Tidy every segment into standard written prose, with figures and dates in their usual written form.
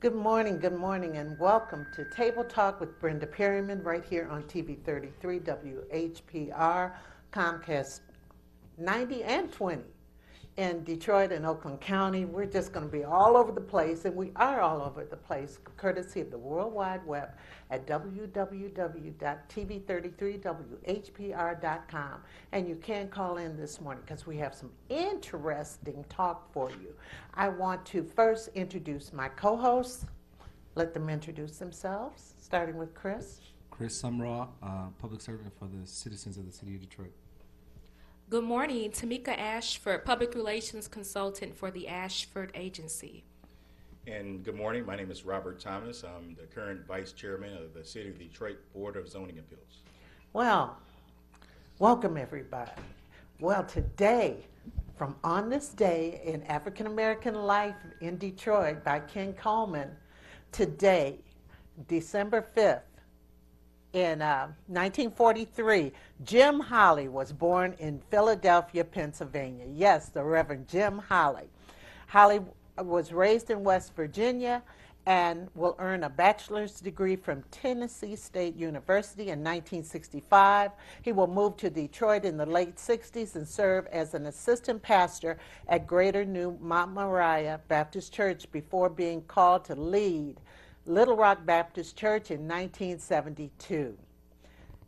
Good morning, and welcome to Table Talk with Brenda Perryman right here on TV 33 WHPR, Comcast 90 and 20 in Detroit and Oakland County. We're just going to be all over the place, and we are all over the place, courtesy of the World Wide Web at www.tv33whpr.com. And you can call in this morning because we have some interesting talk for you. I want to first introduce my co-hosts. Let them introduce themselves, starting with Chris. Chris Sumraw, public servant for the citizens of the city of Detroit. Good morning, Tamika Ashford, Public Relations Consultant for the Ashford Agency. And good morning, my name is Robert Thomas. I'm the current Vice Chairman of the City of Detroit Board of Zoning Appeals. Well, welcome everybody. Well, today, from On This Day in African American Life in Detroit by Ken Coleman, today, December 5th, in 1943, Jim Holley was born in Philadelphia, Pennsylvania. Yes, the Reverend Jim Holley. Holley was raised in West Virginia and will earn a bachelor's degree from Tennessee State University in 1965. He will move to Detroit in the late 60s and serve as an assistant pastor at Greater New Mount Moriah Baptist Church before being called to lead Little Rock Baptist Church in 1972.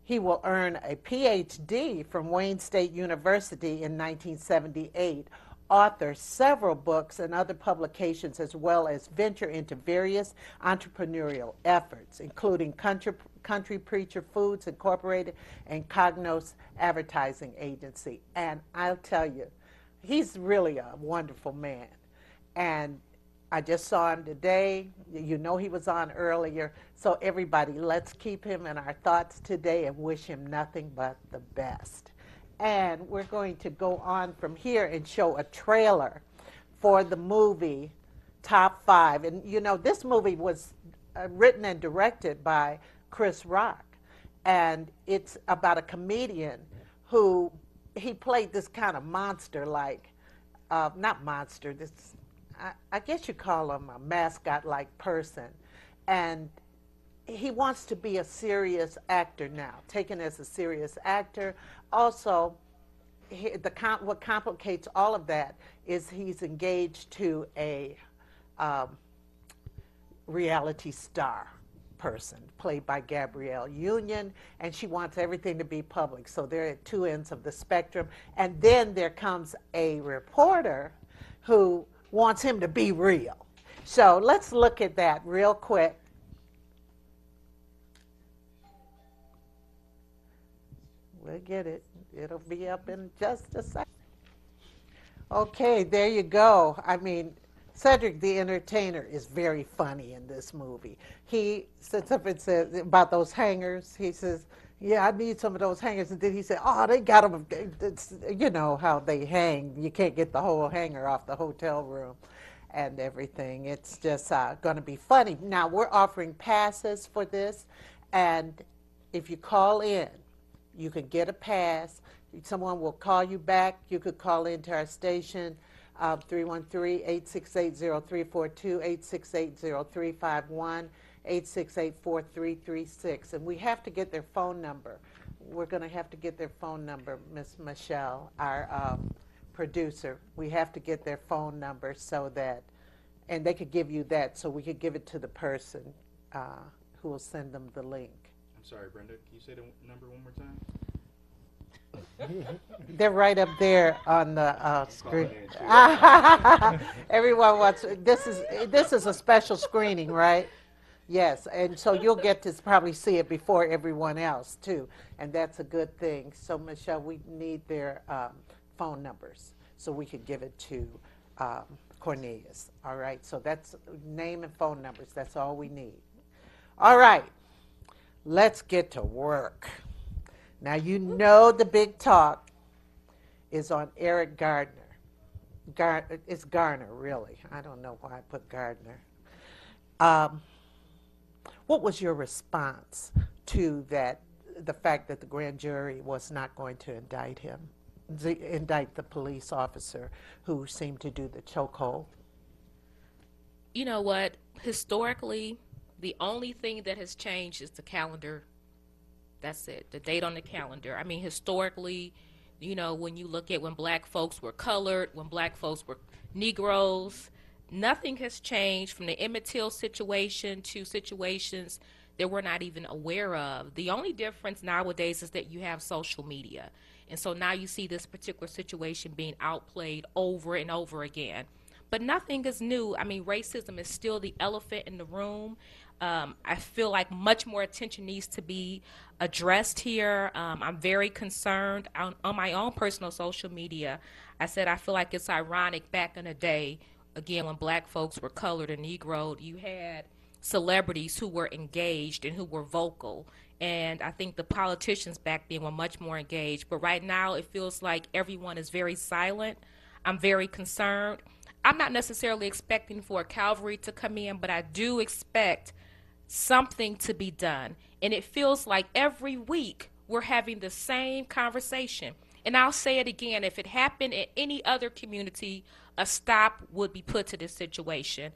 He will earn a PhD from Wayne State University in 1978, author several books and other publications, as well as venture into various entrepreneurial efforts, including Country Preacher Foods Incorporated and Cognos Advertising Agency. And I'll tell you, he's really a wonderful man. And I just saw him today. You know he was on earlier. So everybody, let's keep him in our thoughts today and wish him nothing but the best. And we're going to go on from here and show a trailer for the movie Top 5. And you know, this movie was written and directed by Chris Rock. And it's about a comedian who, he played this kind of monster-like, not monster, this, I guess you call him a mascot-like person. And he wants to be a serious actor now, taken as a serious actor. Also, what complicates all of that is he's engaged to a reality star person played by Gabrielle Union, and she wants everything to be public. So they're at two ends of the spectrum. And then there comes a reporter who wants him to be real. So let's look at that real quick. We'll get it. It'll be up in just a second. Okay, there you go. I mean, Cedric the Entertainer is very funny in this movie. He sits up and says about those hangers. He says, yeah, I need some of those hangers. And then he said, oh, they got them. It's, you know how they hang. You can't get the whole hanger off the hotel room and everything. It's just going to be funny. Now, we're offering passes for this. And if you call in, you can get a pass. Someone will call you back. You could call into our station, 313-868-0342, 868-0351. 868-4336. And we have to get their phone number. We're going to have to get their phone number, Miss Michelle, our producer. We have to get their phone number so that, and they could give you that so we could give it to the person who will send them the link. I'm sorry, Brenda, can you say the number one more time? They're right up there on the screen. Everyone wants, this is a special screening, right? Yes, and so you'll get to probably see it before everyone else, too, and that's a good thing. So, Michelle, we need their phone numbers so we could give it to Cornelius, all right? So that's name and phone numbers. That's all we need. All right, let's get to work. Now, you know the big talk is on Eric Gardner. It's Garner, really. I don't know why I put Gardner. What was your response to that, the fact that the grand jury was not going to indict him, indict the police officer who seemed to do the chokehold? You know what? Historically, the only thing that has changed is the calendar. That's it, the date on the calendar. I mean, historically, when you look at when black folks were colored, when black folks were Negroes, nothing has changed from the Emmett Till situation to situations that we're not even aware of. The only difference nowadays is that you have social media. And so now you see this particular situation being outplayed over and over again. But nothing is new. I mean, racism is still the elephant in the room. I feel like much more attention needs to be addressed here. I'm very concerned. On my own personal social media, I said I feel like it's ironic back in the day, again, when black folks were colored and Negroed, you had celebrities who were engaged and who were vocal. And I think the politicians back then were much more engaged. But right now, it feels like everyone is very silent. I'm very concerned. I'm not necessarily expecting for a cavalry to come in, but I do expect something to be done. And it feels like every week we're having the same conversation. And I'll say it again, if it happened in any other community, a stop would be put to this situation.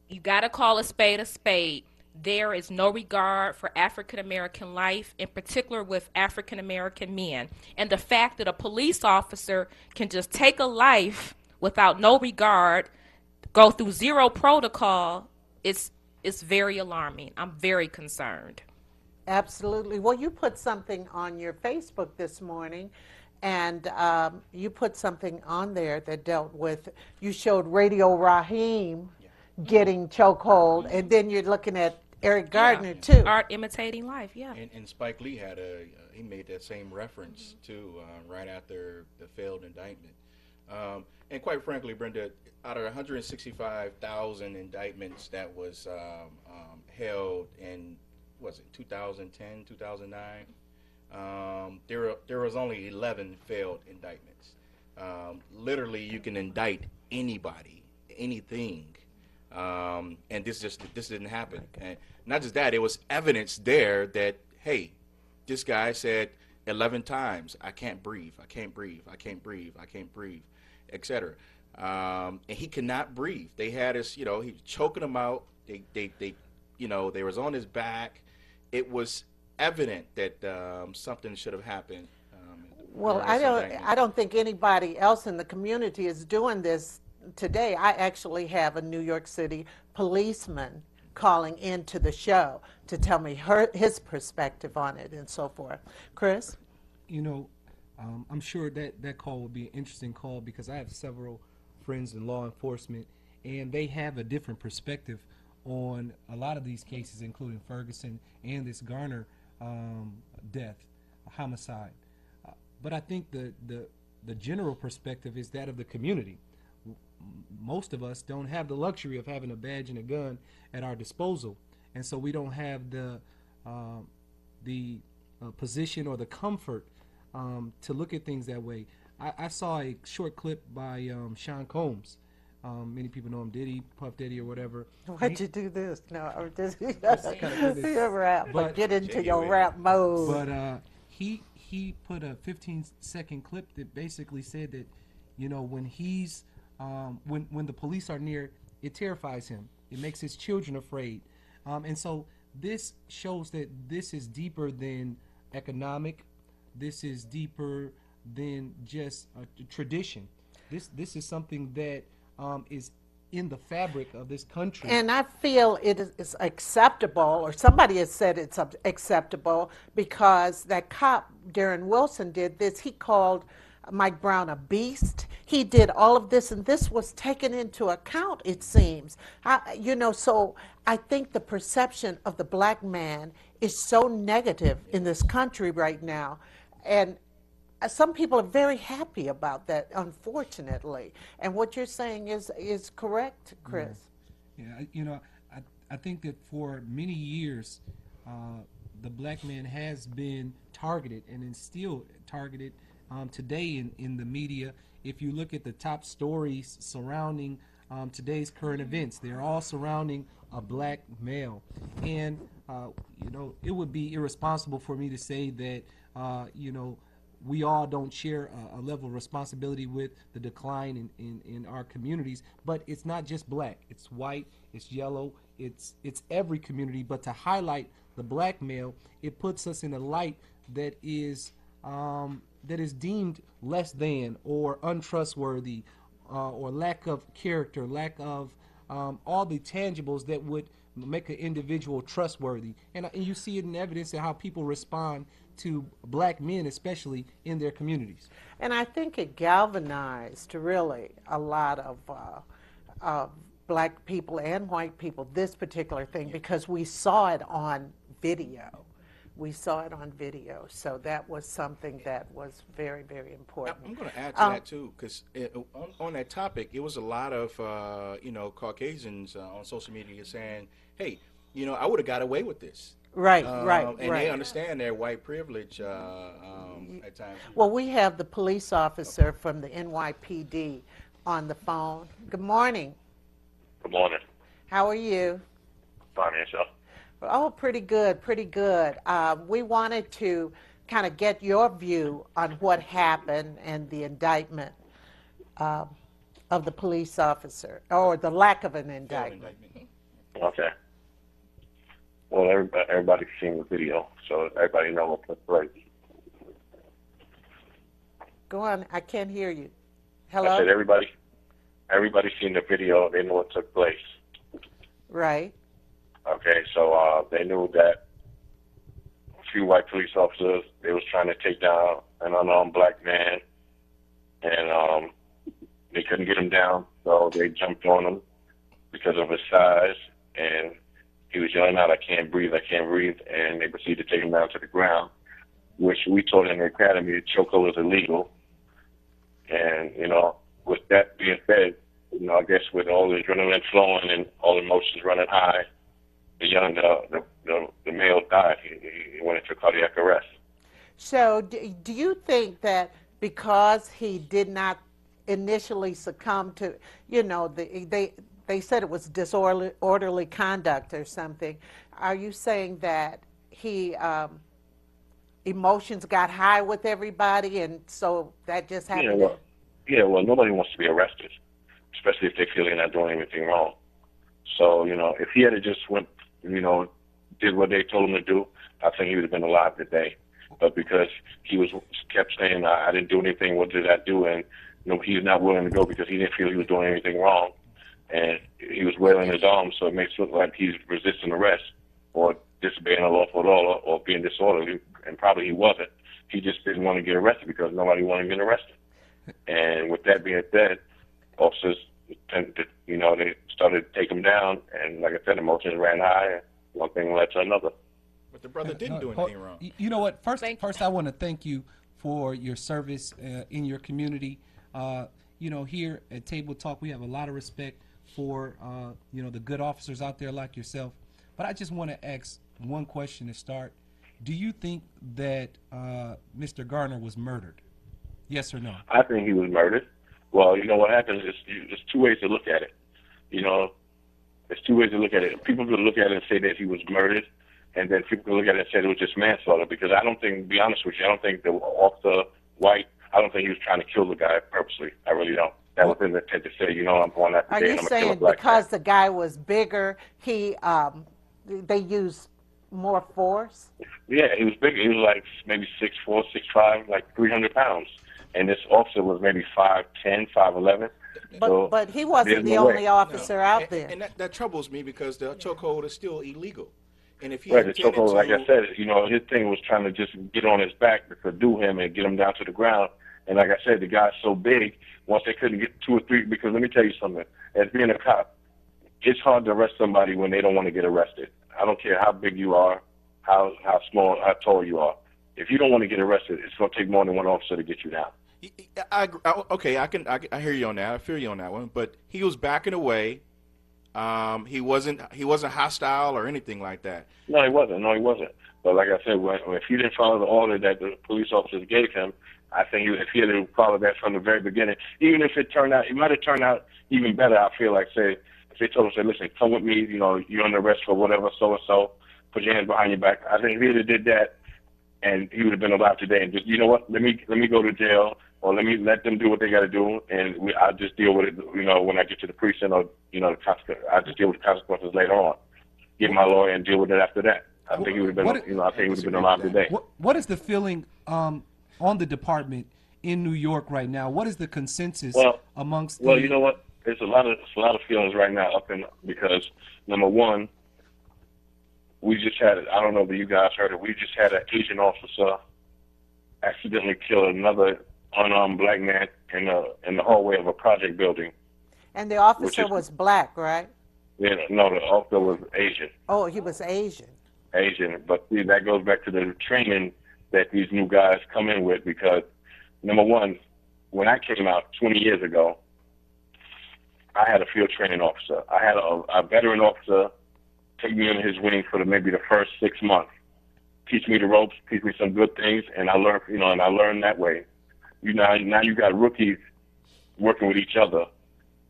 You got to call a spade a spade. There is no regard for African American life, in particular with African American men. And the fact that a police officer can just take a life without no regard, go through zero protocol, it's very alarming. I'm very concerned. Absolutely. Well, you put something on your Facebook this morning, and you put something on there that dealt with, you showed Radio Raheem getting chokehold, and then you're looking at Eric Gardner, too. Art imitating life, yeah. And Spike Lee had he made that same reference too, right after the failed indictment. And quite frankly, Brenda, out of 165,000 indictments that was held in, was it 2010, 2009, there was only 11 failed indictments. Literally, you can indict anybody, anything, and this didn't happen. And not just that, it was evidence there that, hey, this guy said 11 times, I can't breathe, I can't breathe, I can't breathe, I can't breathe, etc. And he could not breathe. They had us, he was choking him out. They was on his back. It was evident that something should have happened. Well, I don't think anybody else in the community is doing this today. I actually have a New York City policeman calling into the show to tell me his perspective on it and so forth. Chris? I'm sure that call will be an interesting call because I have several friends in law enforcement, and they have a different perspective on a lot of these cases, including Ferguson and this Garner death, homicide. But I think the general perspective is that of the community. Most of us don't have the luxury of having a badge and a gun at our disposal, and so we don't have the position or the comfort to look at things that way. I saw a short clip by Sean Combs. Many people know him, Diddy, Puff Daddy, or whatever. Why'd you do this? No, I'm just But- you're rap, but get into your rap mode. But he put a 15-second clip that basically said that, when he's when the police are near, it terrifies him. It makes his children afraid, and so this shows that this is deeper than economic. This is deeper than just a tradition. This is something that is in the fabric of this country. And I feel it is acceptable, or somebody has said it's acceptable, because that cop, Darren Wilson, did this. He called Mike Brown a beast. He did all of this, and this was taken into account, it seems. So I think the perception of the black man is so negative in this country right now. And some people are very happy about that, unfortunately. And what you're saying is correct, Chris. Yeah, I think that for many years, the black man has been targeted and is still targeted today in the media. If you look at the top stories surrounding today's current events, they're all surrounding a black male. And, it would be irresponsible for me to say that, we all don't share a level of responsibility with the decline in our communities. But it's not just black; it's white, it's yellow, it's every community. But to highlight the black male, it puts us in a light that is deemed less than or untrustworthy, or lack of character, lack of all the tangibles that would make an individual trustworthy. And you see it in evidence of how people respond to black men, especially in their communities. And I think it galvanized really a lot of black people and white people, this particular thing, because we saw it on video. We saw it on video. So that was something that was very, very important. I'm going to add to that too, because on that topic, it was a lot of Caucasians on social media saying, "Hey, I would have got away with this." Right, And right. they understand their white privilege at times. Well, we have the police officer from the NYPD on the phone. Good morning. Good morning. How are you? Fine, yourself? Oh, pretty good, pretty good. We wanted to kind of get your view on what happened and the indictment of the police officer, or the lack of an indictment. Okay. Well, everybody's seen the video, so everybody knows what took place. Go on, I can't hear you. I said Hello? everybody's seen the video. They know what took place. Right. Okay, so they knew that a few white police officers, they was trying to take down an unarmed black man, and they couldn't get him down, so they jumped on him because of his size, and he was yelling out, "I can't breathe, I can't breathe," and they proceeded to take him down to the ground, which we taught in the academy, chokehold is illegal. And, with that being said, I guess with all the adrenaline flowing and all emotions running high, the male died. He went into cardiac arrest. So do you think that because he did not initially succumb to, they said it was disorderly conduct or something, are you saying that he emotions got high with everybody and so that just happened? Well, nobody wants to be arrested, especially if they feel they're not doing anything wrong. So, if he had just went, did what they told him to do, I think he would have been alive today. But because he kept saying, "I didn't do anything, what did I do?" And he's not willing to go because he didn't feel he was doing anything wrong, and he was wailing his arms, so it makes it look like he's resisting arrest or disobeying a lawful law or being disorderly, and probably he wasn't. He just didn't want to get arrested because nobody wanted to get arrested. And with that being said, officers they started to take him down, and like I said, emotions ran high, and one thing led to another. But the brother didn't do anything wrong. You know what? First, Thank I want to thank you for your service in your community. Here at Table Talk, we have a lot of respect for the good officers out there like yourself. But I just want to ask one question to start. Do you think that Mr. Garner was murdered? Yes or no? I think he was murdered. Well, what happens is there's two ways to look at it. There's two ways to look at it. People could look at it and say that he was murdered, and then people could look at it and say it was just manslaughter, because I don't think, to be honest with you, I don't think the officer, White, I don't think he was trying to kill the guy purposely. I really don't. That was his intent to say, I'm going out Are today you and I'm going to kill a saying black because man. the guy was bigger, they used more force? Yeah, he was big. He was like maybe 6'4", 6'5", like 300 pounds. And this officer was maybe 5'10", 5'11". But he wasn't there's the no way. only officer out And, there. and that troubles me because the chokehold is still illegal. And if he Right, the intended chokehold, like I to- said, his thing was trying to just get on his back to subdue him and get him down to the ground. And like I said, the guy's so big, once they couldn't get two or three, because let me tell you something, as being a cop, it's hard to arrest somebody when they don't want to get arrested. I don't care how big you are, how small, how tall you are. If you don't want to get arrested, it's going to take more than one officer to get you down. I agree. Okay, I hear you on that. I feel you on that one. But he was backing away. He wasn't hostile or anything like that. No, he wasn't. But like I said, if he didn't follow the order that the police officers gave him, I think if he had followed that from the very beginning, even if it might have turned out even better. I feel like, say, if they told him, say, listen, come with me, you're under arrest for whatever, so and so, put your hands behind your back. I think if he had did that, and he would have been alive today. And just, you know what? Let me go to jail, or let them do what they got to do, and I'll just deal with it. You know, when I get to the precinct, or I'll just deal with the consequences later on. Get my lawyer and deal with it after that. I think he would have been. I think he would have been alive today. What is the feeling on the department in New York right now? What is the consensus amongst? Well, you know what? There's a lot of feelings right now because number one, we just had, I don't know if you guys heard it, we just had an Asian officer accidentally kill another unarmed black man in the hallway of a project building. And the officer was black, right? Yeah, no, the officer was Asian. Oh, he was Asian. Asian, but see, that goes back to the training that these new guys come in with, because number one, when I came out 20 years ago, I had a field training officer. I had a veteran officer take me under his wing for maybe the first 6 months, teach me the ropes, teach me some good things, and I learned that way. Now you got rookies working with each other,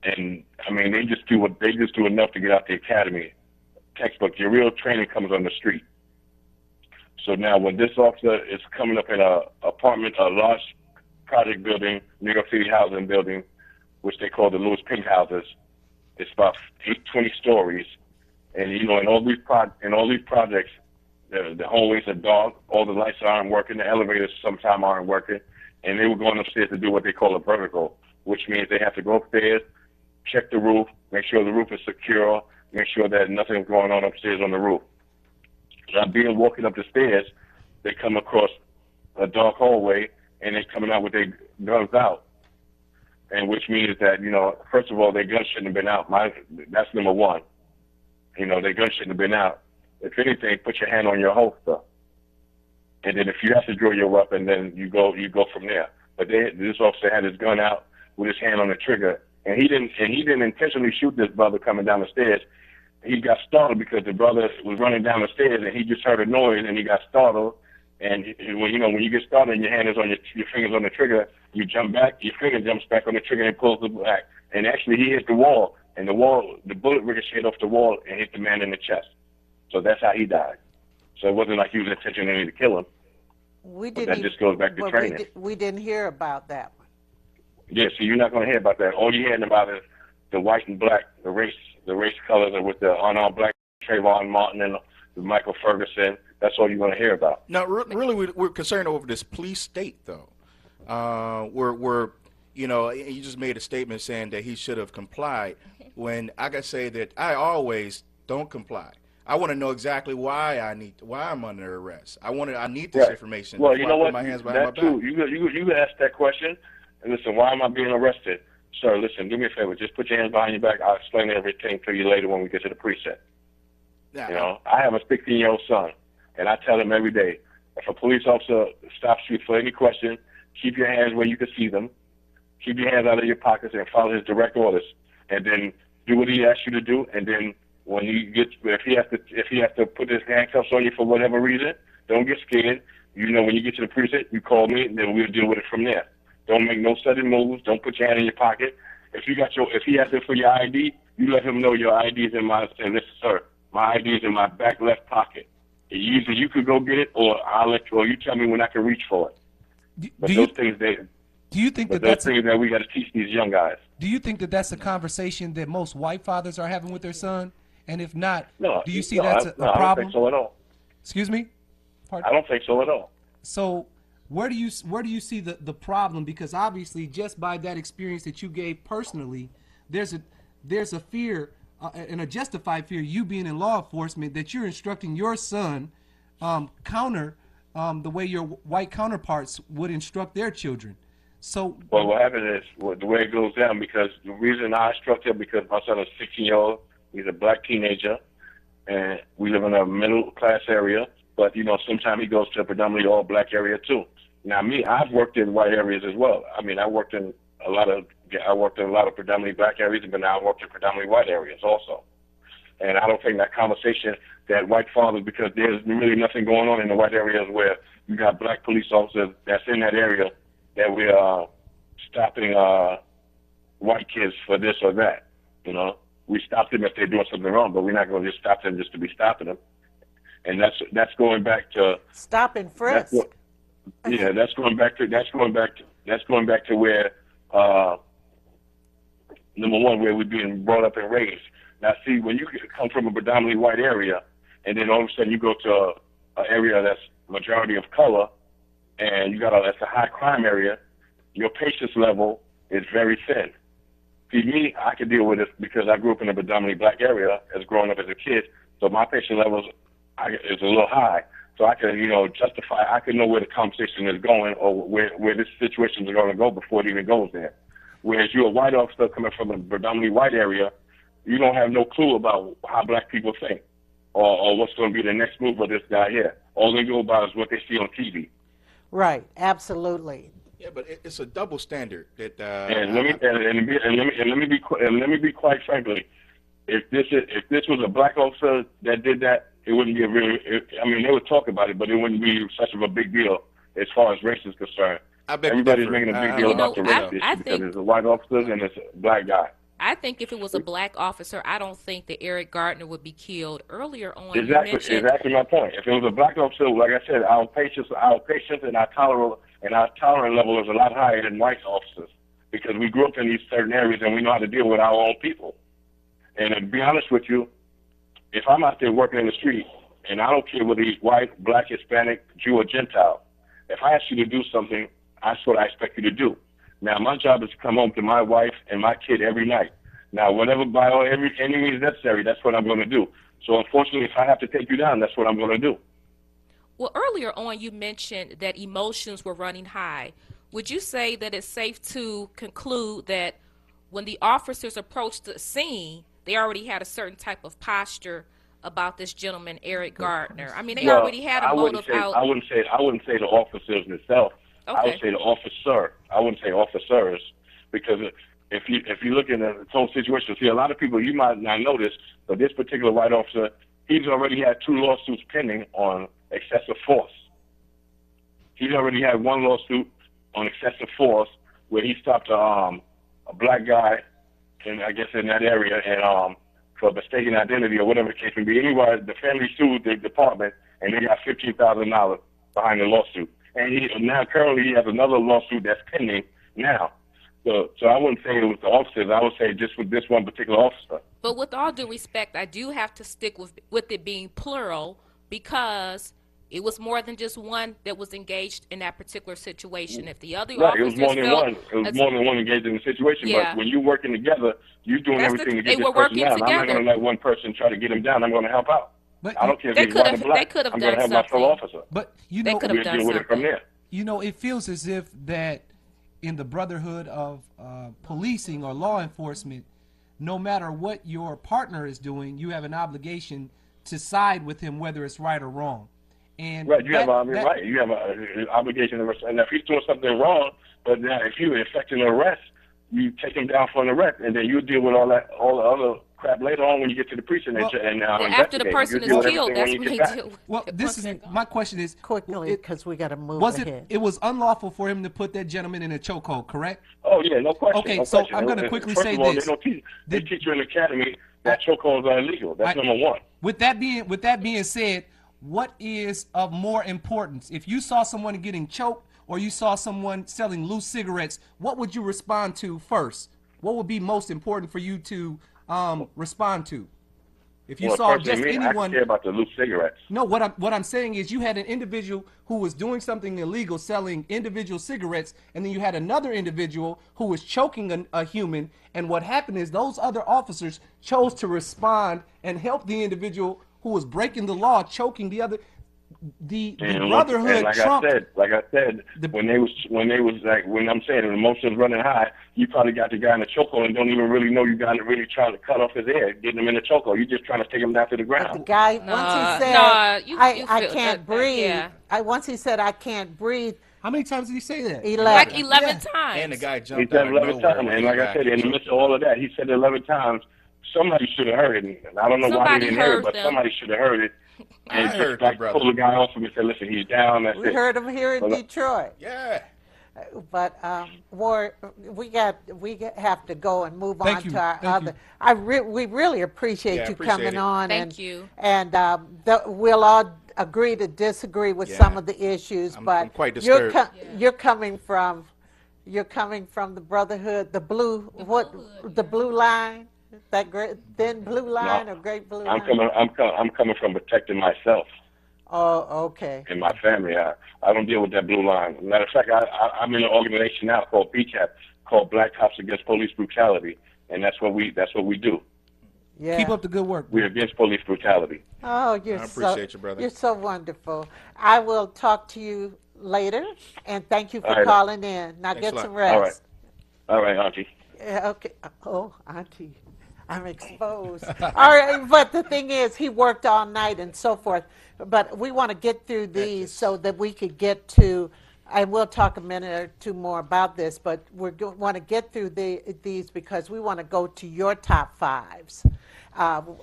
and I mean they just do enough to get out the academy textbook. Your real training comes on the street. So now when this officer is coming up in a large project building, New York City housing building, which they call the Louis Pink houses, it's about 20 stories. And in all these projects, the hallways are dark, all the lights aren't working, the elevators sometimes aren't working, and they were going upstairs to do what they call a vertical, which means they have to go upstairs, check the roof, make sure the roof is secure, make sure that nothing's going on upstairs on the roof. Now, walking up the stairs, they come across a dark hallway, and they're coming out with their guns out, and which means that, first of all, their guns shouldn't have been out. That's number one. Their guns shouldn't have been out. If anything, put your hand on your holster, and then if you have to draw your weapon, then you go from there. But this officer had his gun out with his hand on the trigger, and he didn't intentionally shoot this brother coming down the stairs. He got startled because the brother was running down the stairs, and he just heard a noise, and he got startled. And when you get startled and your hand is on your fingers on the trigger, you jump back, your finger jumps back on the trigger and pulls it back. And actually, he hit the wall, and the bullet ricocheted off the wall and hit the man in the chest. So that's how he died. So it wasn't like he was intentionally to kill him. That just goes back to training. We didn't hear about that one. Yeah, so you're not going to hear about that. All you're hearing about is the white and black, the race colors with the unarmed black Trayvon Martin and Michael Ferguson. That's all you're going to hear about. Now, really, we're concerned over this police state, though. You just made a statement saying that he should have complied. When I gotta say that I always don't comply. I want to know exactly why I'm under arrest. I need this information. Well, you know what? My hands behind my back. You ask that question, and listen, why am I being arrested? Sir, listen, do me a favor. Just put your hands behind your back. I'll explain everything to you later when we get to the precinct. Yeah. I have a 16-year-old son, and I tell him every day, if a police officer stops you for any question, keep your hands where you can see them. Keep your hands out of your pockets and follow his direct orders, and then do what he asks you to do. And then if he has to put his handcuffs on you for whatever reason, don't get scared. When you get to the precinct, you call me, and then we'll deal with it from there. Don't make no sudden moves. Don't put your hand in your pocket. If he asks for your ID, you let him know your ID is in my. Say, listen, sir, my ID is in my back left pocket. Either you could go get it, or or you tell me when I can reach for it. Do you think that's things that we got to teach these young guys? Do you think that that's a conversation that most white fathers are having with their son? And if not, do you see that's a problem? I don't think so at all. Excuse me? Pardon? I don't think so at all. So where do you see the problem? Because obviously, just by that experience that you gave personally, there's a fear and a justified fear, you being in law enforcement, that you're instructing your son counter the way your white counterparts would instruct their children. So well, what happened is the way it goes down, because the reason I instruct him, because my son is 16-year-old, he's a black teenager, and we live in a middle-class area, but, sometimes he goes to a predominantly all-black area, too. Now, I've worked in white areas as well. I mean, I worked in a lot of predominantly black areas, but now I work in predominantly white areas also. And I don't think that conversation that white fathers, because there's really nothing going on in the white areas where you got black police officers that's in that area, that we are stopping white kids for this or that. We stop them if they're doing something wrong, but we're not going to just stop them just to be stopping them. and that's going back to Stop and that's frisk. what, yeah, that's going back to where number one, where we're being brought up and raised. Now, see, when you come from a predominantly white area, and then all of a sudden you go to an area that's majority of color, and that's a high crime area, your patience level is very thin. See, me, I can deal with it because I grew up in a predominantly black area as growing up as a kid, so my patience levels is a little high. So I can, justify, I can know where the conversation is going or where this situation is going to go before it even goes there. Whereas you're a white officer coming from a predominantly white area, you don't have no clue about how black people think or what's going to be the next move of this guy here. All they know about is what they see on TV. Right, absolutely. Yeah, but it's a double standard that. And let me be quite frankly, if this was a black officer that did that, it wouldn't be they would talk about it, but it wouldn't be such of a big deal as far as race is concerned. Everybody's making a big deal about the race issue because there's a white officer and there's a black guy. I think if it was a black officer, I don't think that Eric Gardner would be killed. Earlier on, Exactly my point. If it was a black officer, like I said, our patience and our tolerance level is a lot higher than white officers because we grew up in these certain areas and we know how to deal with our own people. And to be honest with you, if I'm out there working in the street and I don't care whether he's white, black, Hispanic, Jew, or Gentile, if I ask you to do something, that's what I expect you to do. Now, my job is to come home to my wife and my kid every night. Now, whatever by any means necessary, that's what I'm going to do. So, unfortunately, if I have to take you down, that's what I'm going to do. Well, earlier on, you mentioned that emotions were running high. Would you say that it's safe to conclude that when the officers approached the scene, they already had a certain type of posture about this gentleman, Eric Gardner? I mean, they already had a motive out. I wouldn't say the officers themselves. Okay. I would say the officer. I wouldn't say officers because if you look at the whole situation, see a lot of people you might not notice, but this particular white officer, he's already had 2 lawsuits pending on excessive force. He's already had 1 lawsuit on excessive force where he stopped a black guy, in that area, and for mistaken identity or whatever the case may be. Anyway, the family sued the department, and they got $15,000 behind the lawsuit. And now currently he has another lawsuit that's pending now. So I wouldn't say it was the officers. I would say just with this one particular officer. But with all due respect, I do have to stick with it being plural because it was more than just one that was engaged in that particular situation. If the other officers it was more than one. It was more than one engaged in the situation. Yeah. But when you're working together, you're doing everything to get this person down. I'm not going to let one person try to get him down. I'm going to help out. But I don't care if he's white or black. I'm going to help my fellow officer. But they could have done deal with it from there. It feels as if that in the brotherhood of policing or law enforcement, no matter what your partner is doing, you have an obligation to side with him, whether it's right or wrong. And right, you have an obligation to respect. And if he's doing something wrong, but now if you're effecting an arrest, you take him down for an arrest, and then you deal with all the other crap later on when you get to the precinct. After the person is killed, that's when you deal with. Well, my question is quickly because we got to move ahead. It was unlawful for him to put that gentleman in a chokehold, correct? Oh yeah, no question. Okay, no so question. I'm going to quickly say this. They teach you in the academy that chokeholds are illegal. That's number one. With that being said, what is of more importance? If you saw someone getting choked or you saw someone selling loose cigarettes, what would you respond to first? What would be most important for you to respond to? If you saw just anyone, I care about the loose cigarettes. No, what I'm saying is you had an individual who was doing something illegal, selling individual cigarettes, and then you had another individual who was choking a human. And what happened is those other officers chose to respond and help the individual who was breaking the law, choking the other. The brotherhood. Like I said, when I'm saying the emotions running high, you probably got the guy in the chokehold and don't even really know you got really trying to cut off his head, getting him in the chokehold. You're just trying to take him down to the ground. But the guy once he said, "I can't breathe." Once he said, "I can't breathe." How many times did he say that? 11. Like 11 times. And the guy He jumped said out of 11 nowhere. times, and like I said, in the midst of all of that, he said 11 times. Somebody should have heard it. I don't know why they didn't hear it, but somebody should have heard it. And I heard just it, brother. pull the guy off him and say, "Listen, he's down." That's We it. heard him here in Detroit. Yeah. Ward, have to go and move Thank on you. to our Thank you. other. We really appreciate Yeah, I you appreciate coming it. on, Thank you. and we'll all agree to disagree with Yeah. some of the issues, I'm but quite disturbed. you're coming from the Brotherhood, the blue the blue line, that great thin blue line No, or great blue I'm line. coming from protecting myself Oh, okay. and my family. I don't deal with that blue line. Matter of fact, I'm in an organization now called BCAP, called Black Cops Against Police Brutality, and that's what we do. Yeah. Keep up the good work. We're against police brutality. Oh, I appreciate you, brother. You're so wonderful. I will talk to you later, and thank you for All right. calling in. Now Thanks get a lot. some All right. rest. All right, Auntie. Yeah, okay. Oh, Auntie, I'm exposed. All right, but the thing is, he worked all night and so forth. But we want to get through these so that we could get to, and we'll talk a minute or two more about this, but we want to get through these because we want to go to your top fives.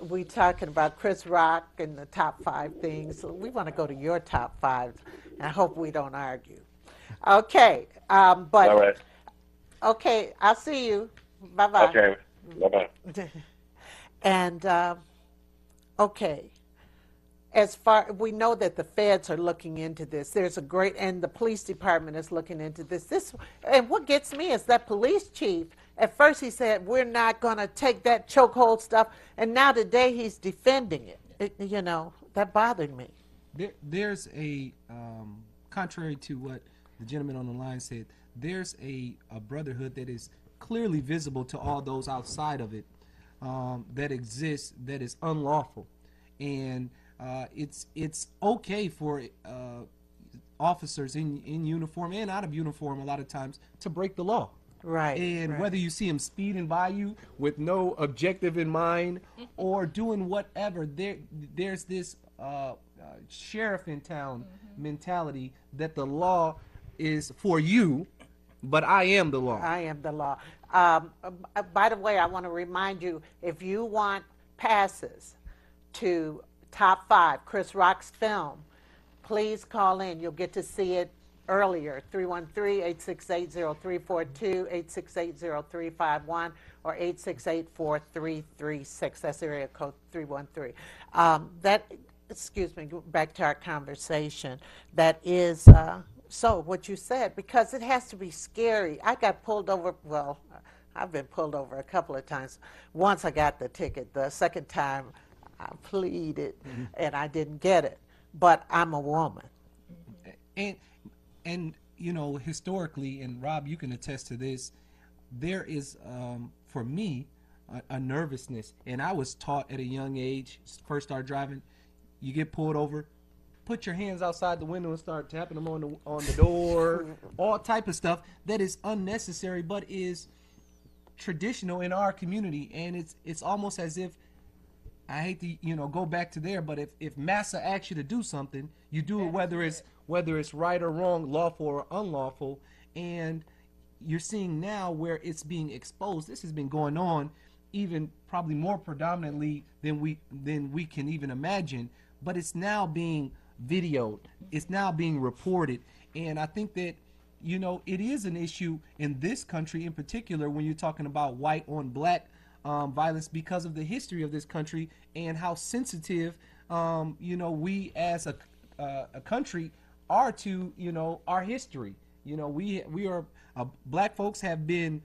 We talking about Chris Rock and the top 5 things. So we want to go to your top 5. And I hope we don't argue. Okay, but All right. okay, I'll see you. Bye-bye. Okay. Bye-bye. And okay, as far we know that the feds are looking into this. There's a great, and the police department is looking into this. And what gets me is that police chief. At first he said we're not going to take that chokehold stuff, and now today he's defending it. That bothered me. There's a contrary to what the gentleman on the line said. There's a brotherhood that is clearly visible to all those outside of it, that exists, that is unlawful, and it's okay for officers in uniform and out of uniform a lot of times to break the law. Right. And right. whether you see them speeding by you with no objective in mind or doing whatever, there's this sheriff in town mentality that the law is for you, but I am the law. I am the law. By the way, I want to remind you, if you want passes to Top 5, Chris Rock's film, please call in. You'll get to see it earlier, 313-868-0342, 868-0351, or 868-4336. That's area code 313. Excuse me, back to our conversation. That is, so what you said, because it has to be scary. I got pulled over, well, I've been pulled over a couple of times. Once I got the ticket. The second time I pleaded and I didn't get it. But I'm a woman. And historically, and Rob, you can attest to this, there is for me a nervousness, and I was taught at a young age, first start driving, you get pulled over, put your hands outside the window and start tapping them on the door, all type of stuff that is unnecessary but is traditional in our community. And it's almost as if, I hate to go back to there, but if massa asks you to do something, you do it whether it's right or wrong, lawful or unlawful. And you're seeing now where it's being exposed. This has been going on even probably more predominantly than we can even imagine, but it's now being videoed, it's now being reported. And I think that it is an issue in this country in particular when you're talking about white on black violence, because of the history of this country and how sensitive we as a country are to our history. We are black folks have been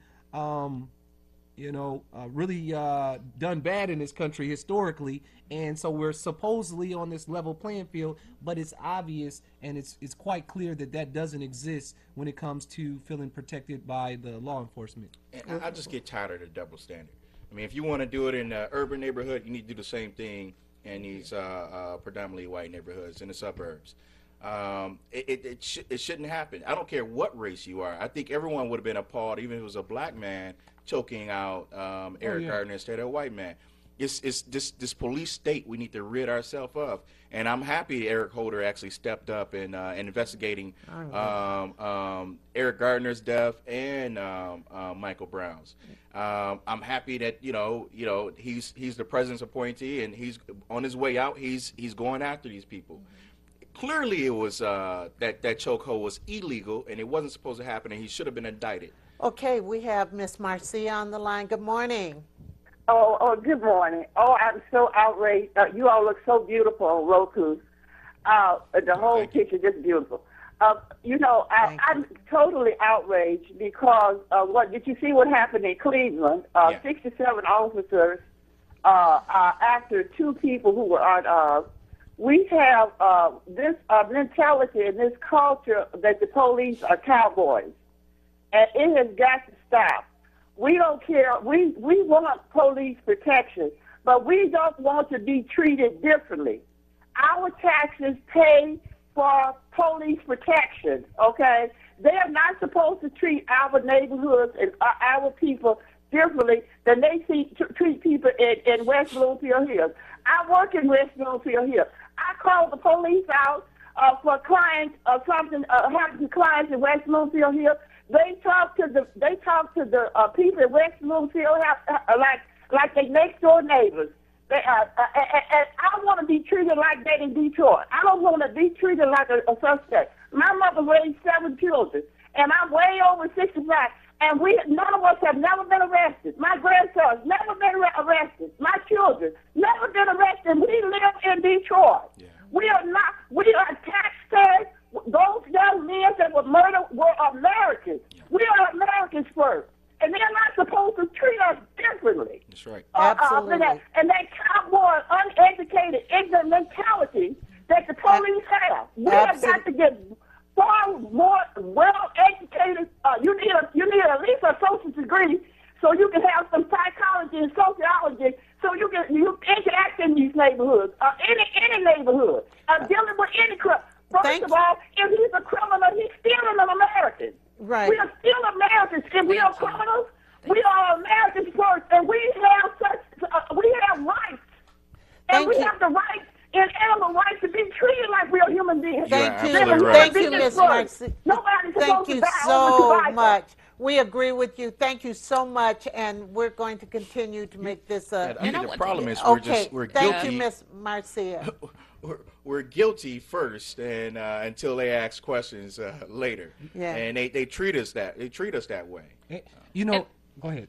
really done bad in this country historically, and so we're supposedly on this level playing field, but it's obvious and it's quite clear that doesn't exist when it comes to feeling protected by the law enforcement. And I just get tired of the double standard. I mean, if you want to do it in an urban neighborhood, you need to do the same thing in these predominantly white neighborhoods in the suburbs. It shouldn't happen. I don't care what race you are. I think everyone would have been appalled, even if it was a black man choking out Eric Gardner instead of a white man. It's this police state we need to rid ourselves of. And I'm happy Eric Holder actually stepped up and investigating Eric Gardner's death and Michael Brown's. I'm happy that he's the president's appointee and he's on his way out. He's going after these people. Clearly, it was that chokehold was illegal and it wasn't supposed to happen, and he should have been indicted. Okay, we have Miss Marcia on the line. Good morning. Good morning. Oh, I'm so outraged. You all look so beautiful on Roku. The whole Thank you. picture just beautiful. I'm totally outraged because what did you see what happened in Cleveland? Yeah. 67 officers after two people who were on. We have this mentality and this culture that the police are cowboys, and it has got to stop. We don't care. We want police protection, but we don't want to be treated differently. Our taxes pay for police protection, okay? They are not supposed to treat our neighborhoods and our people differently than they treat people in West Bloomfield Hills. I work in West Bloomfield Hills. I called the police out for clients or something happened to clients in West Bloomfield Hills. They talk to the people in West Bloomfield like they next door neighbors. And I want to be treated like that in Detroit. I don't want to be treated like a suspect. My mother raised 7 children, and I'm way over 65. And none of us have never been arrested. My grandsons never been arrested. My children never been arrested. We live in Detroit. Yeah. We are taxpayers. Those young men that were murdered were Americans. We are Americans first. And they're not supposed to treat us differently. That's right. Absolutely. And that cowboy, uneducated, ignorant mentality that the police have. We have got to get far more well-educated. You need at least a social degree so you can have some psychology and sociology so you interact in these neighborhoods, any neighborhood, dealing with any crime. First of all, if he's a criminal, he's still an American. Right. We are still Americans. If we are criminals, we are Americans first, and we have rights, and we have the rights and animal rights to be treated like real human beings. Thank you. absolutely right. Thank you, Miss Marcia. Nobody's Thank supposed you to die over so survival. much. We agree with you. Thank you so much, and we're going to continue to make this a. I think I the want problem to- is Okay, we're thank guilty. you, Miss Marcia. We're guilty first, and until they ask questions later. Yeah. And they treat us that way. Go ahead.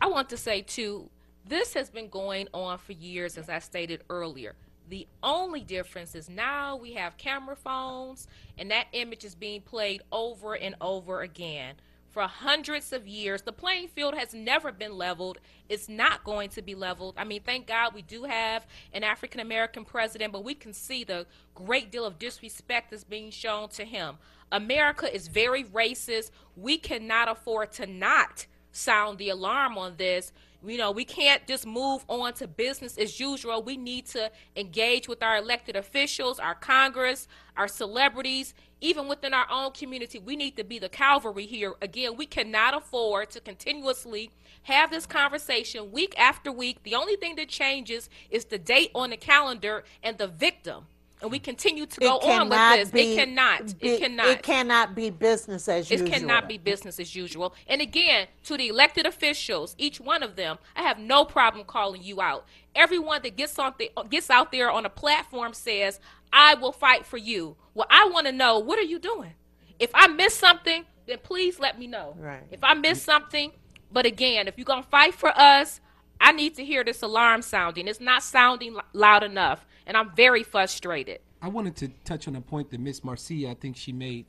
I want to say, too, this has been going on for years, as I stated earlier. The only difference is now we have camera phones, and that image is being played over and over again. For hundreds of years, the playing field has never been leveled. It's not going to be leveled. I mean, thank God we do have an African-American president, but we can see the great deal of disrespect that's being shown to him. America is very racist. We cannot afford to not sound the alarm on this. You know, we can't just move on to business as usual. We need to engage with our elected officials, our Congress, our celebrities, even within our own community. We need to be the cavalry here. Again, we cannot afford to continuously have this conversation week after week. The only thing that changes is the date on the calendar and the victim. And we continue to go on with this. It cannot. It cannot be business as usual. It cannot be business as usual. And again, to the elected officials, each one of them, I have no problem calling you out. Everyone that gets out there on a platform says, I will fight for you. Well, I want to know, what are you doing? If I miss something, then please let me know. Right. If I miss something, but again, if you're going to fight for us, I need to hear this alarm sounding. It's not sounding loud enough, and I'm very frustrated. I wanted to touch on a point that Miss Marcia, I think she made.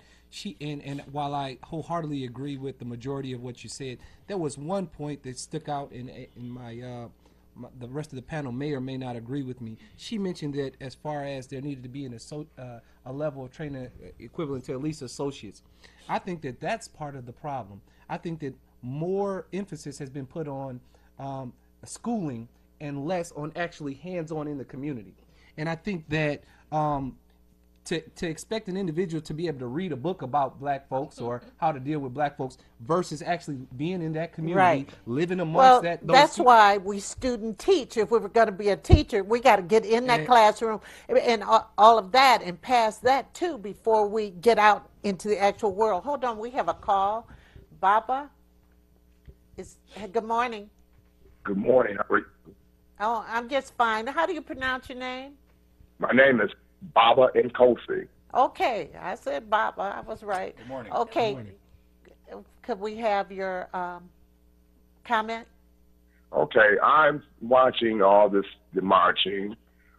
And while I wholeheartedly agree with the majority of what you said, there was one point that stuck out in the rest of the panel may or may not agree with me. She mentioned that as far as there needed to be a level of training equivalent to at least associates. I think that that's part of the problem. I think that more emphasis has been put on schooling and less on actually hands-on in the community. And I think that to expect an individual to be able to read a book about black folks or how to deal with black folks versus actually being in that community, Right. living amongst Well, those that's people. why we student teach. If we were going to be a teacher, we got to get in that classroom and all of that and pass that too before we get out into the actual world. Hold on, we have a call. Baba, good morning. Good morning. How are you? Oh, I'm just fine. How do you pronounce your name? My name is Baba Nkosi. Okay, I said Bob. I was right. Good morning. Okay, Morning. could we have your comment? Okay, I'm watching all this, the marching.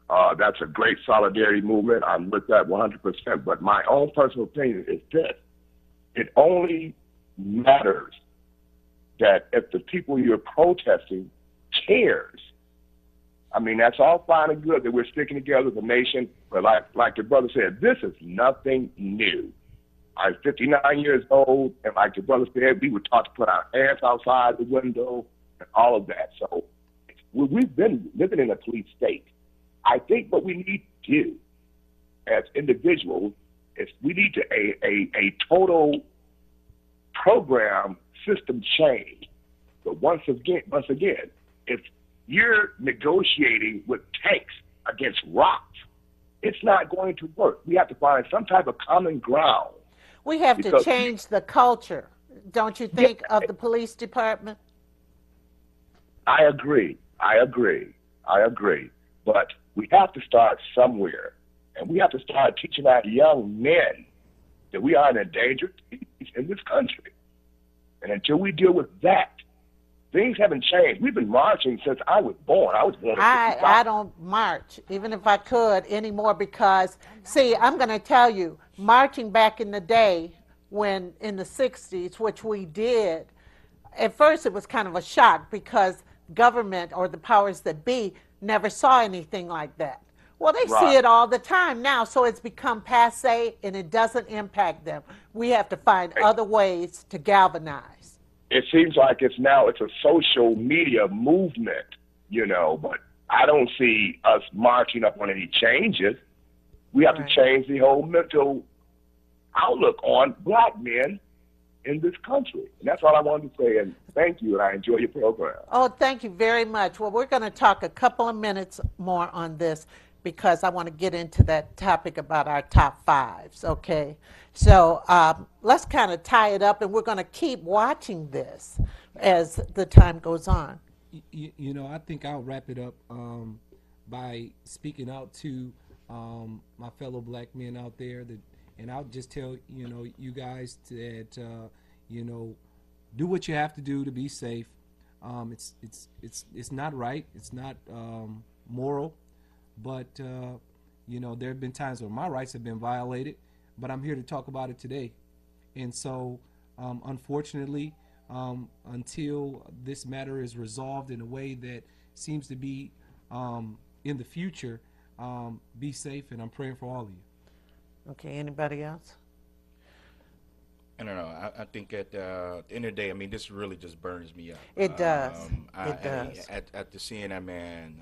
That's a great solidarity movement. I'm with that 100%. But my own personal opinion is this. It only matters that if the people you're protesting cares. I mean, that's all fine and good that we're sticking together as a nation. But like your brother said, this is nothing new. I'm 59 years old, and like your brother said, we were taught to put our hands outside the window and all of that. So we've been living in a police state. I think what we need to do as individuals is we need to a total program system change. But once again, if you're negotiating with tanks against rocks, it's not going to work. We have to find some type of common ground. We have to Because- change the culture, don't you think, of the police department? I agree. But we have to start somewhere. And we have to start teaching our young men that we are an endangered species in this country. And until we deal with that, things haven't changed. We've been marching since I was born. I was born in I 55. don't march, even if I could, anymore because, see, I'm going to tell you, marching back in the day when in the 60s, which we did, at first it was kind of a shock because government or the powers that be never saw anything like that. Well, they see Right. it all the time now, so it's become passe and it doesn't impact them. We have to find other ways to galvanize. It seems like it's a social media movement, but I don't see us marching up on any changes. We have Right. to change the whole mental outlook on black men in this country. And that's all I wanted to say, and thank you, and I enjoy your program. Oh, thank you very much. Well, we're going to talk a couple of minutes more on this because I want to get into that topic about our top fives, okay? So let's kind of tie it up, and we're going to keep watching this as the time goes on. I think I'll wrap it up by speaking out to my fellow black men out there and I'll just tell you guys that do what you have to do to be safe. It's not right. It's not moral, but there have been times where my rights have been violated. But I'm here to talk about it today, and so unfortunately, until this matter is resolved in a way that seems to be in the future, be safe, and I'm praying for all of you. Okay, anybody else? I don't know. I think at the end of the day, I mean, this really just burns me up. It does. It does. At the seeing that man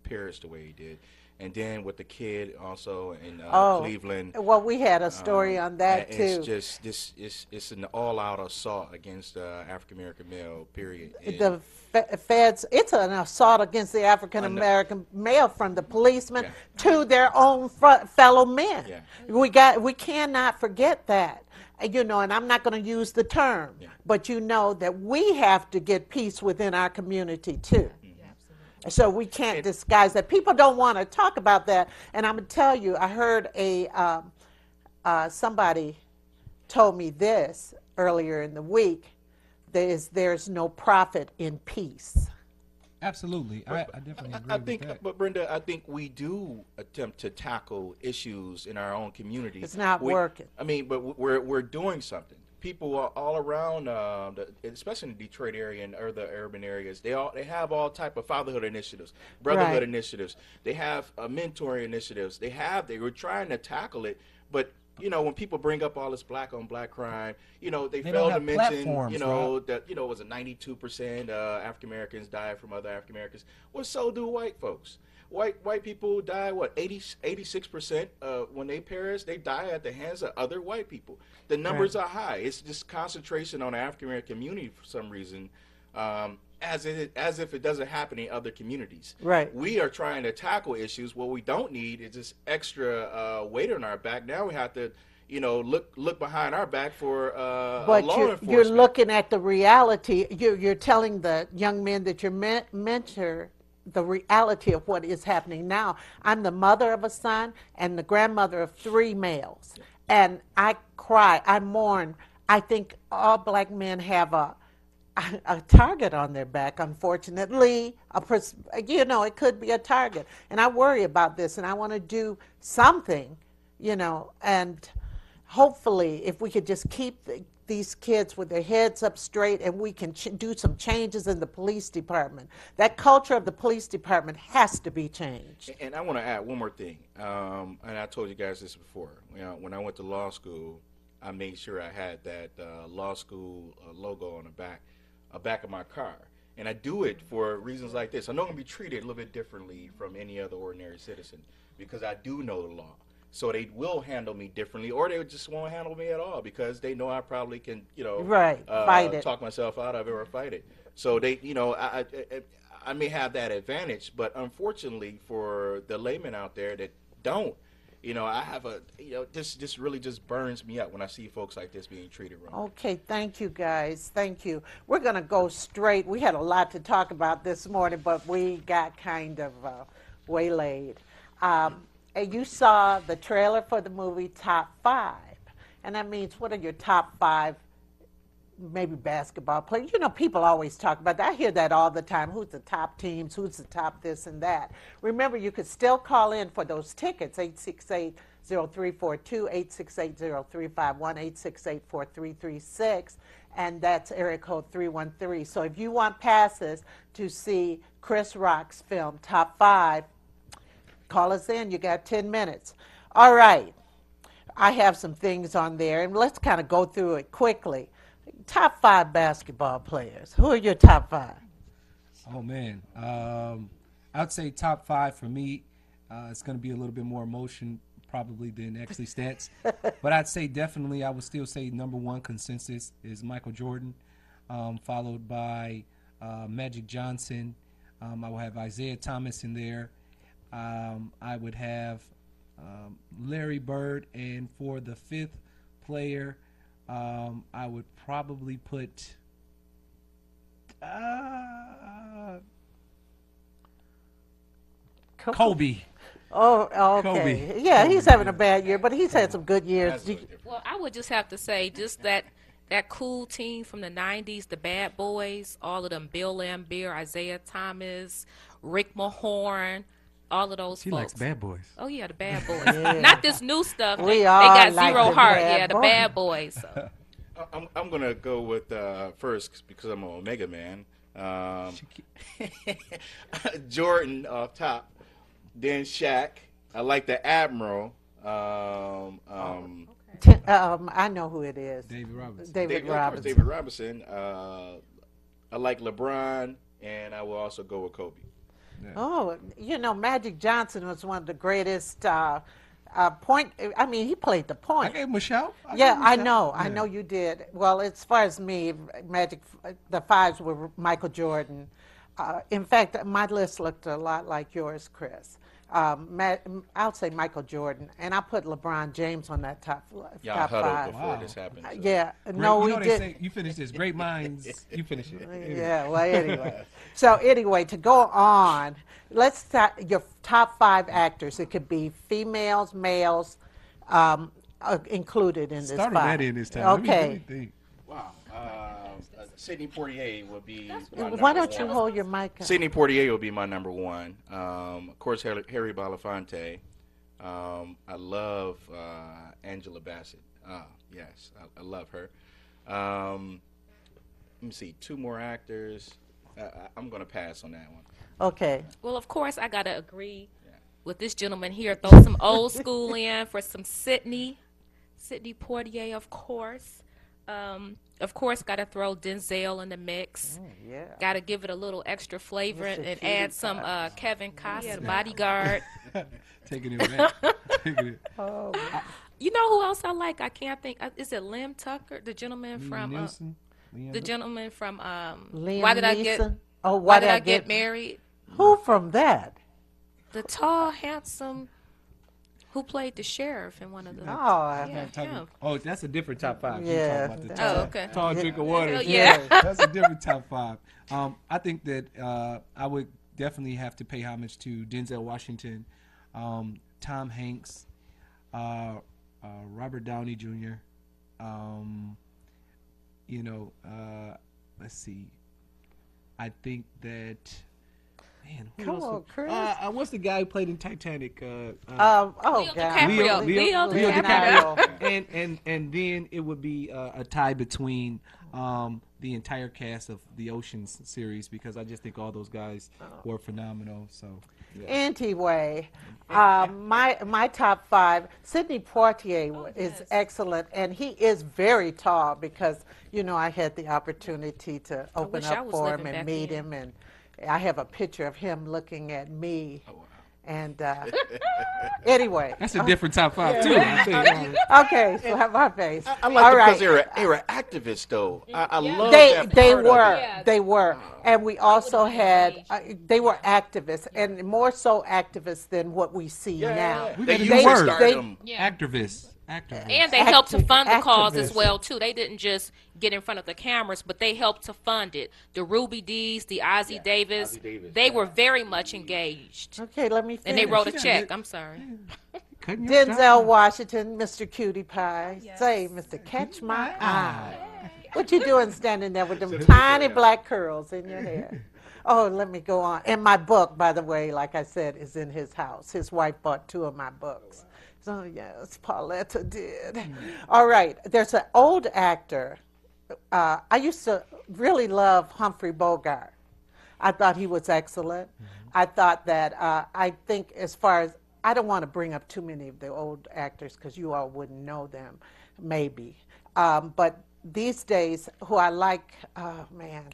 perish the way he did, and then with the kid also in Cleveland. Well, we had a story on that too. It's just it's an all-out assault against African American male. Period. And The feds, it's an assault against the African American male from the policemen to their own fellow men. Yeah. We cannot forget that. And I'm not going to use the term, but that we have to get peace within our community too. So we can't disguise that. People don't want to talk about that. And I'm going to tell you, I heard somebody told me this earlier in the week. There's no profit in peace. Absolutely, I definitely agree I with think, that. but Brenda, I think we do attempt to tackle issues in our own community. It's not working. I mean, but we're doing something. People are all around, especially in the Detroit area and other urban areas. They have all type of fatherhood initiatives, brotherhood Right. initiatives. They have mentoring initiatives. They were trying to tackle it, but when people bring up all this black on black crime, they don't fail to have mention, platforms, that was it 92% African Americans die from other African Americans. Well, so do white folks. White people die, 86% when they perish, they die at the hands of other white people. The numbers are high. It's just concentration on the African American community for some reason, as if it doesn't happen in other communities. Right. We are trying to tackle issues. What we don't need is this extra weight on our back. Now we have to, look behind our back for But law you're enforcement. looking at the reality. You're telling the young men that you're mentor the reality of what is happening now. I'm the mother of a son and the grandmother of 3 males. And I cry, I mourn. I think all black men have a target on their back, unfortunately. It could be a target. And I worry about this, and I want to do something, and hopefully if we could just keep these kids with their heads up straight, and we can do some changes in the police department. That culture of the police department has to be changed. And I want to add one more thing. And I told you guys this before. When I went to law school, I made sure I had that law school logo on the back of my car. And I do it for reasons like this. I know I'm going to be treated a little bit differently from any other ordinary citizen because I do know the law. So they will handle me differently, or they just won't handle me at all because they know I probably can, fight it. talk myself out of it or fight it. So they, I may have that advantage, but unfortunately for the laymen out there that don't, I have this really just burns me up when I see folks like this being treated wrong. Okay, thank you guys. Thank you. We're going to go straight. We had a lot to talk about this morning, but we got kind of waylaid. And you saw the trailer for the movie Top 5. And that means, what are your top 5, maybe basketball players? People always talk about that. I hear that all the time. Who's the top teams? Who's the top this and that? Remember, you could still call in for those tickets, 868-0342, 868-0351, 868-4336, and that's area code 313. So if you want passes to see Chris Rock's film Top 5, call us in. You got 10 minutes. All right. I have some things on there, and let's kind of go through it quickly. Top 5 basketball players. Who are your top 5? Oh, man. I'd say top 5 for me. It's going to be a little bit more emotion probably than actually stats. But I'd say definitely, I would still say number 1 consensus is Michael Jordan, followed by Magic Johnson. I will have Isaiah Thomas in there. I would have Larry Bird, and for the 5th player, I would probably put Kobe. Oh, okay. Kobe. Yeah, Kobe, he's having yeah. a bad year, but he's had some good years. That's a little different. Well, I would just have to say just that cool team from the 90s, the Bad Boys, all of them, Bill Laimbeer, Isaiah Thomas, Rick Mahorn, all of those She folks. likes bad boys. Oh, yeah, the Bad Boys. Not this new stuff. We They all got like zero the heart. Bad Yeah, the Boys. Bad Boys. So. I'm going to go with first because I'm an Omega man. Jordan off top, then Shaq. I like the Admiral. I know who it is. David Robinson. David Of course, Robinson. David Robinson. I like LeBron, and I will also go with Kobe. Oh, Magic Johnson was one of the greatest point. I mean, he played the I point. gave him a shout. Yeah, I know. I know you did. Well, as far as me, Magic, the 5s were Michael Jordan. In fact, my list looked a lot like yours, Chris. I'll say Michael Jordan, and I put LeBron James on that top Y'all top huddled 5. before Wow. this happened. so. Yeah, Great, no, we they did. say you finish this. Great minds. You finish it. Yeah, well, anyway. So anyway, to go on, let's start your top 5 actors. It could be females, males, included in this Started 5. that in this time. Okay. Let me think. Wow. Sidney Poitier would be my Why number don't you one. hold your mic up? Sidney Poitier will be my number 1. Of course, Harry Belafonte. I love Angela Bassett. Yes, I love her. Let me see, 2 more actors. I'm going to pass on that one. Okay. Well, of course, I got to agree with this gentleman here. Throw some old school in for some Sidney Poitier, of course. Of course, got to throw Denzel in the mix. Yeah. Got to give it a little extra flavor Mr. and Cutie add some Pie. Kevin Costner, Bodyguard. Taking it back. Taking it. Oh, You know who else I like? I can't think. Is it Lim Tucker, the gentleman from Nielsen? Liam the Neeson? gentleman from Liam Why Did I Get Neeson? Oh, Why Did I Get Married? Who from that? The tall, handsome, who played the sheriff in one of the. Oh, I yeah, Talking- him. Oh, that's a different top 5. You're Yeah. talking about the Oh, tall, okay. tall drink of water. Yeah. That's a different top 5. I think that I would definitely have to pay homage to Denzel Washington, Tom Hanks, Robert Downey Jr. You know, let's see. I think that. Man, who Come else on, would- Chris. what's the guy who played in Titanic? Oh, Leo God. DiCaprio. Leo Leo DiCaprio. DiCaprio. and then it would be a tie between the entire cast of the Oceans series, because I just think all those guys were phenomenal. So Anyway, my top 5, Sidney Poitier is excellent, and he is very tall because, you know, I had the opportunity to open wish I up was for him living and back meet then. him, and I have a picture of him looking at me. And anyway, that's a different top 5 too. I think. okay, slap my face. I like All them right. because they were activists, though. I love They that they part of were it. Yeah. they were, and we also been had engaged. they were activists, and more so activists than what we see Yeah, now. yeah, yeah. We They got a used new to word. start They- them. Yeah. Activists. And they helped to fund the cause as activists. well too. They didn't just get in front of the cameras, but they helped to fund it. The Ruby Dees, the Ozzie Davis, Ozzie Davis, they yeah. were very much engaged, Okay, let me finish. and they wrote a You gotta check. get- I'm sorry. Cutting your Denzel style. Washington, Mr. Cutie Pie. Say, Mr. Catch My Eye. What you doing standing there with them tiny black curls in your hair? Oh, let me go on. And my book, by the way, like I said, is in his house. His wife bought 2 of my books. So, yes, Pauletta did. All right, there's an old actor. I used to really love Humphrey Bogart. I thought he was excellent. I thought that, I think as far as, I don't want to bring up too many of the old actors because you all wouldn't know them, maybe. But these days, who I like, oh man,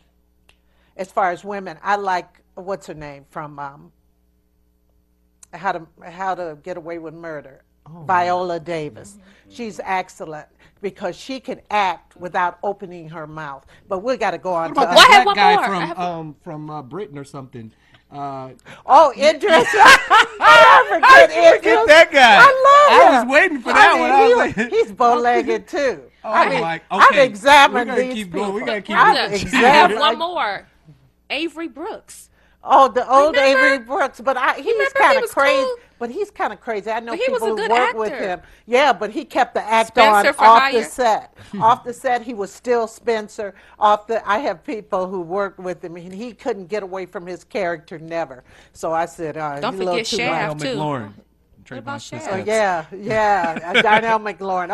as far as women, I like, what's her name from How to Get Away with Murder, Viola Davis. She's excellent because she can act without opening her mouth. But we got to go on to What about Well, I the have black one guy more. I have from Britain or something? Oh, Idris. I forget Idris. Get that guy. I love him. was waiting for that one. I was like, he's bow-legged too. oh I mean, my. I've Okay. examined we gotta these keep people. going. We gotta keep I've going. I examined. have one more. Avery Brooks. Oh, the old Remember? Avery Brooks, but he's Remember he kind of was crazy. cool? But he's kind of crazy. I know But he was people a who good work with actor. him. Yeah, but he kept the act Spencer on for off the Hire. set. Off the set, he was still Spencer. Off the, I have people who worked with him, and he couldn't get away from his character never. So I said, Don't he's a little forget too Shaft, much. Darnell too. McLaurin. about Trayvon Shaft? Smith. Oh, yeah, Darnell McLaurin.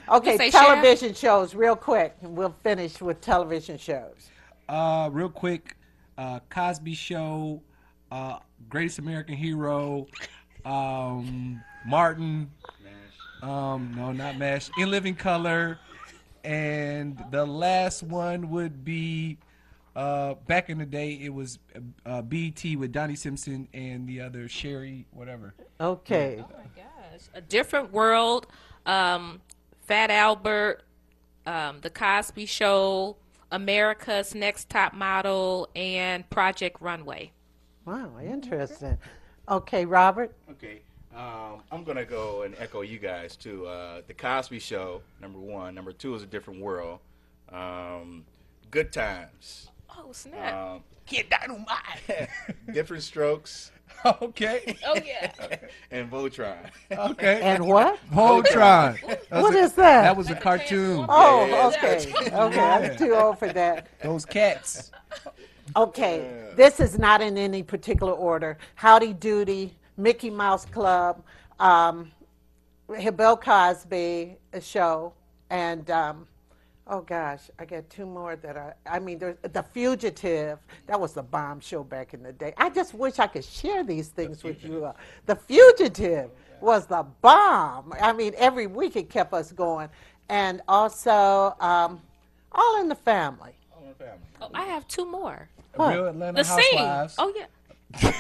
Okay, say television shows, real quick, and we'll finish with television shows. Real quick, Cosby Show, Greatest American Hero, Martin, no, not MASH, In Living Color, and the last one would be, back in the day, it was BT with Donnie Simpson and the other Sherry, whatever. Okay. Oh my gosh. A Different World, Fat Albert, The Cosby Show, America's Next Top Model, and Project Runway. Wow, interesting. Okay, Robert. Okay. I'm going to go and echo you guys, too. The Cosby Show, number 1. Number 2 is A Different World. Good Times. Oh, snap. Kid Dynamite. Different Strokes. Okay. Oh, yeah. And Voltron. Okay. And what? Voltron. What is that? That was a cartoon. Oh, Yeah, okay. Okay, I'm too old for that. Those cats. Okay, this is not in any particular order. Howdy Doody, Mickey Mouse Club, Bill Cosby show, and oh gosh, I got 2 more that I mean, there's The Fugitive. That was the bomb show back in the day. I just wish I could share these things with you. The Fugitive was the bomb. I mean, every week it kept us going. And also, All in the Family. Oh, I have 2 more. Real Atlanta The Scene. Housewives. Oh, yeah.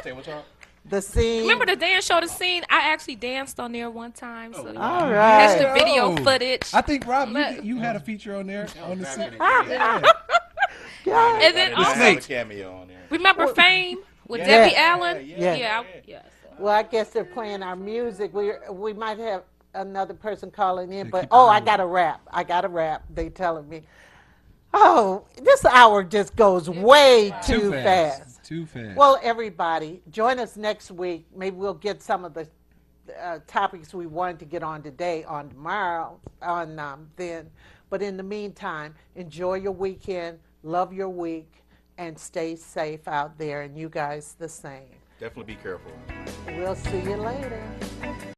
Say what's wrong? The Scene. Remember the dance show, The Scene? I actually danced on there one time. So All Catch right. the video Oh. footage. I think Rob, Look. you had a feature on there on the Back scene. in the day, yeah. Yeah. And then I didn't also, have a cameo on there. remember Fame with Yeah. Debbie Yeah. Allen? Yeah. Yeah. So. Well, I guess they're playing our music. We might have another person calling in, Yeah, but keep it I going. got a rap. They telling me, oh, this hour just goes way too Too fast. fast. Too fast. Well, everybody, join us next week. Maybe we'll get some of the topics we wanted to get on today on tomorrow then. But in the meantime, enjoy your weekend, love your week, and stay safe out there. And you guys the same. Definitely be careful. We'll see you later.